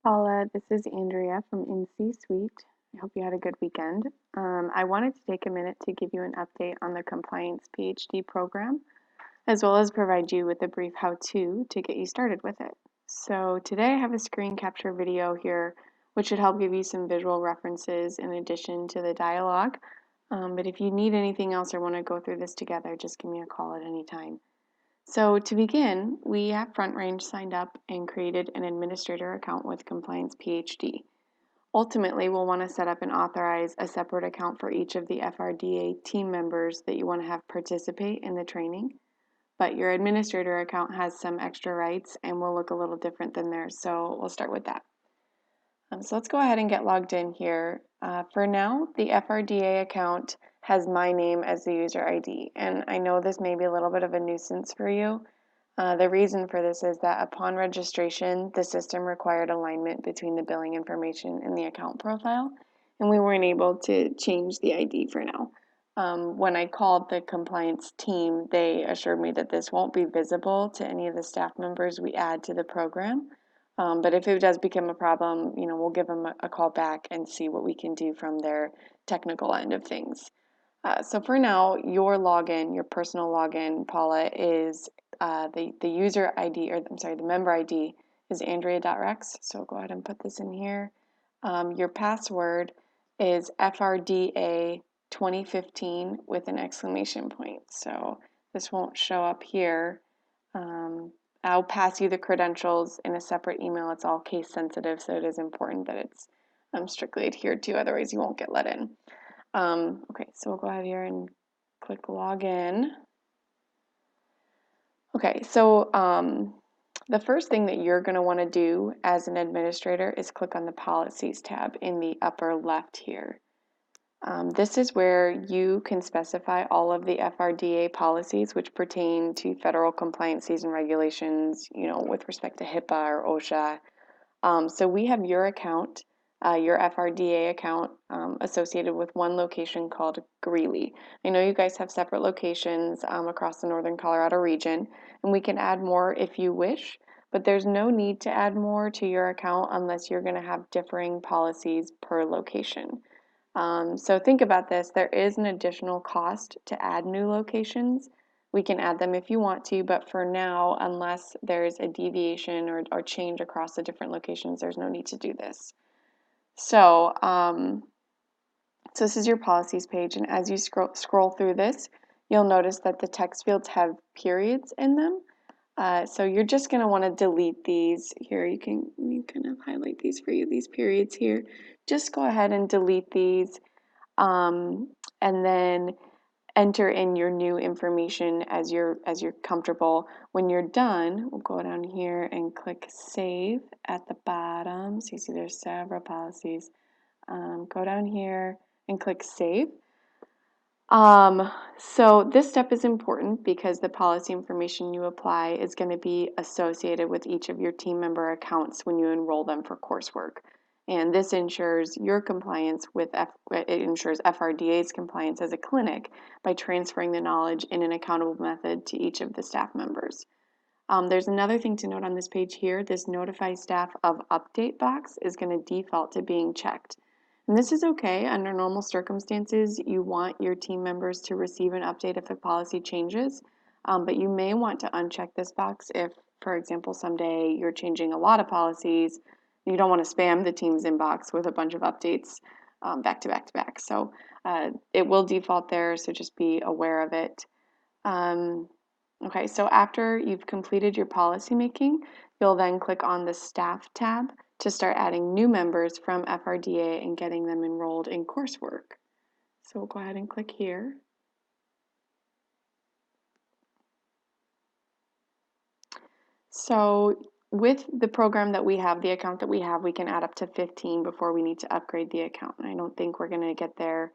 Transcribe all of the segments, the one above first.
Paula, this is Andrea from NC Suite. I hope you had a good weekend. I wanted to take a minute to give you an update on the Compliance PhD program, as well as provide you with a brief how-to to get you started with it. So today I have a screen capture video here, which should help give you some visual references in addition to the dialogue. But if you need anything else or want to go through this together, just give me a call at any time. So to begin, we have Front Range signed up and created an administrator account with Compliance PhD. Ultimately, we'll want to set up and authorize a separate account for each of the FRDA team members that you want to have participate in the training. But your administrator account has some extra rights and will look a little different than theirs, so we'll start with that. So let's go ahead and get logged in here. For now, the FRDA account has my name as the user ID, and I know this may be a little bit of a nuisance for you. The reason for this is that upon registration, the system required alignment between the billing information and the account profile, and we weren't able to change the ID for now. When I called the compliance team, they assured me that this won't be visible to any of the staff members we add to the program. But if it does become a problem, we'll give them a call back and see what we can do from their technical end of things. So for now, your login, your personal login, Paula, is the user ID, or I'm sorry, the member ID is Andrea.rex. So go ahead and put this in here. Your password is FRDA 2015 with an exclamation point. So this won't show up here. I'll pass you the credentials in a separate email. It's all case sensitive, so it is important that it's strictly adhered to, otherwise you won't get let in. Okay, so we'll go ahead here and click login. Okay, so the first thing that you're going to want to do as an administrator is click on the Policies tab in the upper left here. This is where you can specify all of the FRDA policies which pertain to federal compliances and regulations, with respect to HIPAA or OSHA. So we have your account, your FRDA account, associated with one location called Greeley. I know you guys have separate locations across the northern Colorado region, and we can add more if you wish, but there's no need to add more to your account unless you're going to have differing policies per location. So think about this. There is an additional cost to add new locations. We can add them if you want to, but for now, unless there's a deviation or change across the different locations, there's no need to do this. So, so this is your policies page, and as you scroll through this, you'll notice that the text fields have periods in them. So you're just going to want to delete these. Here, you can kind of highlight these for you, these periods here. Just go ahead and delete these, and then enter in your new information as you're comfortable. When you're done, we'll go down here and click Save at the bottom. So you see there's several policies. Go down here and click Save. So this step is important because the policy information you apply is going to be associated with each of your team member accounts when you enroll them for coursework. And this ensures your compliance with, it ensures FRDA's compliance as a clinic by transferring the knowledge in an accountable method to each of the staff members. There's another thing to note on this page here. This Notify Staff of Update box is going to default to being checked. And this is okay. Under normal circumstances, you want your team members to receive an update if the policy changes, but you may want to uncheck this box if, for example, someday you're changing a lot of policies. You don't want to spam the team's inbox with a bunch of updates back to back to back. So it will default there, so just be aware of it. Okay, so after you've completed your policy making, you'll then click on the Staff tab to start adding new members from FRDA and getting them enrolled in coursework. So we'll go ahead and click here. So with the program that we have, the account that we have, we can add up to 15 before we need to upgrade the account. I don't think we're going to get there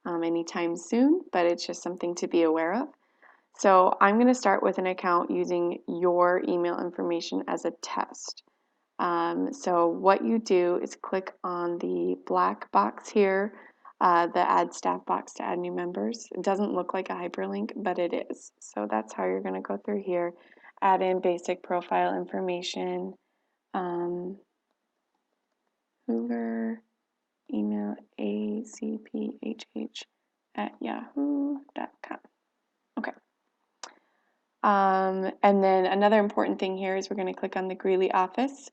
anytime soon, but it's just something to be aware of. So I'm going to start with an account using your email information as a test. So what you do is click on the black box here, the Add Staff box to add new members. It doesn't look like a hyperlink, but it is. So that's how you're going to go through here, add in basic profile information. Hoover, email acphh@yahoo.com. Okay. And then another important thing here is we're going to click on the Greeley office.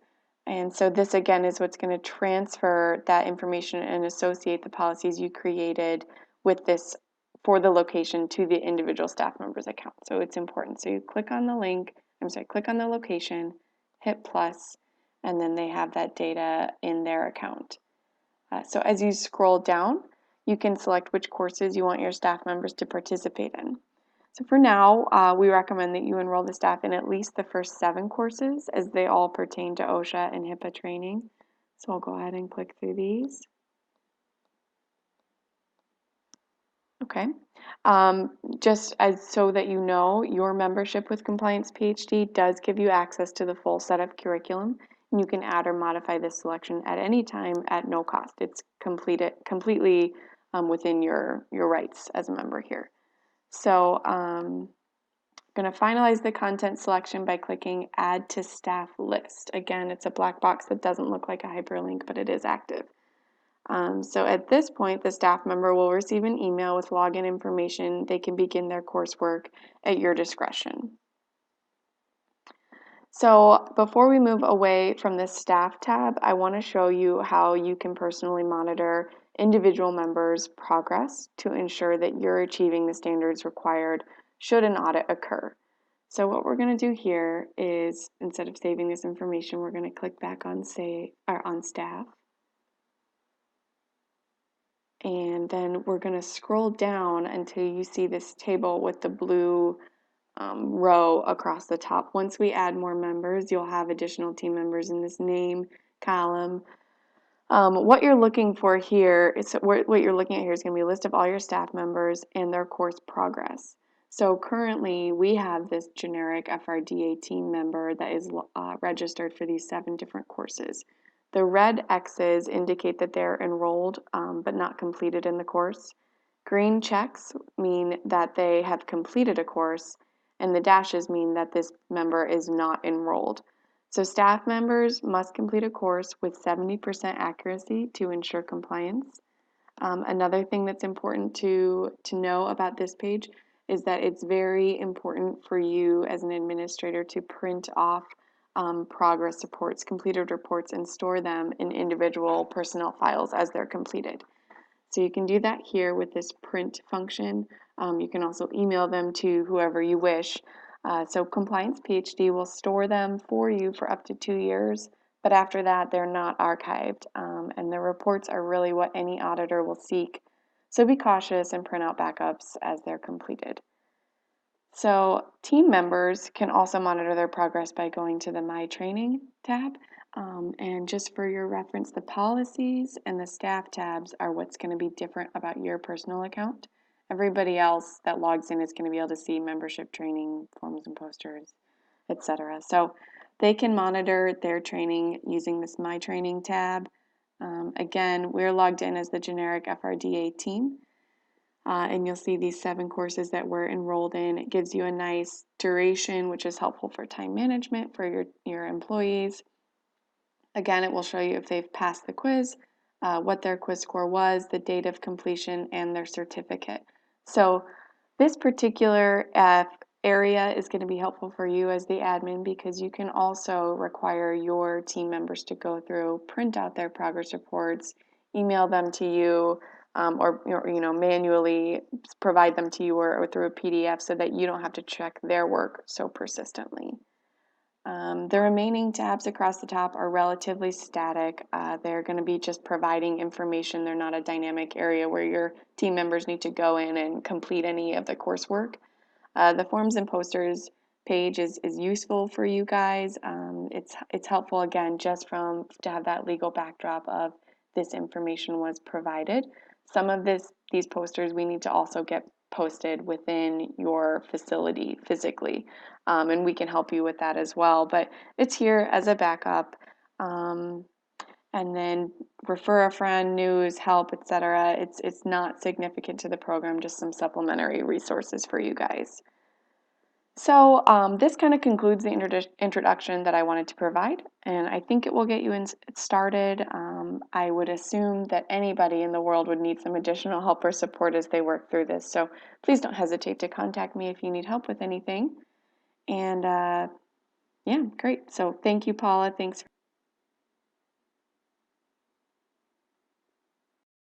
And so this again is what's going to transfer that information and associate the policies you created with this for the location to the individual staff member's account. So it's important. So you click on the link, click on the location, hit plus, and then they have that data in their account. So as you scroll down, you can select which courses you want your staff members to participate in. So for now, we recommend that you enroll the staff in at least the first 7 courses, as they all pertain to OSHA and HIPAA training. So I'll go ahead and click through these. Okay. Just as so that you know, your membership with Compliance PhD does give you access to the full set of curriculum, and you can add or modify this selection at any time at no cost. It's completely within your rights as a member here. So I'm going to finalize the content selection by clicking Add to Staff List. Again, it's a black box that doesn't look like a hyperlink, but it is active. So at this point, the staff member will receive an email with login information. They can begin their coursework at your discretion. So before we move away from this staff tab, I want to show you how you can personally monitor individual members' progress to ensure that you're achieving the standards required should an audit occur. So what we're going to do here is, instead of saving this information, we're going to click back on staff. And then we're going to scroll down until you see this table with the blue row across the top. Once we add more members, you'll have additional team members in this name column. What you're looking for here is what you're looking at here is going to be a list of all your staff members and their course progress. So currently we have this generic FRDA team member that is registered for these 7 different courses. The red X's indicate that they're enrolled but not completed in the course. Green checks mean that they have completed a course, and the dashes mean that this member is not enrolled. So staff members must complete a course with 70% accuracy to ensure compliance. Another thing that's important to know about this page is that it's very important for you as an administrator to print off progress reports, completed reports, and store them in individual personnel files as they're completed. So you can do that here with this print function. You can also email them to whoever you wish. So Compliance PhD will store them for you for up to 2 years, but after that they're not archived, and the reports are really what any auditor will seek. So be cautious and print out backups as they're completed. So team members can also monitor their progress by going to the My Training tab. And just for your reference, the policies and the staff tabs are what's going to be different about your personal account. Everybody else that logs in is going to be able to see membership training, forms and posters, etc. So they can monitor their training using this My Training tab. Again, we're logged in as the generic FRDA team. And you'll see these 7 courses that we're enrolled in. It gives you a nice duration, which is helpful for time management for your employees. Again, it will show you if they've passed the quiz, what their quiz score was, the date of completion, and their certificate. So this particular area is going to be helpful for you as the admin, because you can also require your team members to go through, print out their progress reports, email them to you, or manually provide them to you or through a PDF so that you don't have to check their work so persistently. The remaining tabs across the top are relatively static. They're going to be just providing information. They're not a dynamic area where your team members need to go in and complete any of the coursework. The forms and posters page is useful for you guys. It's helpful, again, just to have that legal backdrop of this information was provided. Some of these posters we need to also get posted within your facility physically, and we can help you with that as well, but it's here as a backup. And then refer a friend, news, help, etc. It's not significant to the program, just some supplementary resources for you guys. So this kind of concludes the introduction that I wanted to provide, and I think it will get you started. I would assume that anybody in the world would need some additional help or support as they work through this. So please don't hesitate to contact me if you need help with anything. And yeah, great. So thank you, Paula. Thanks.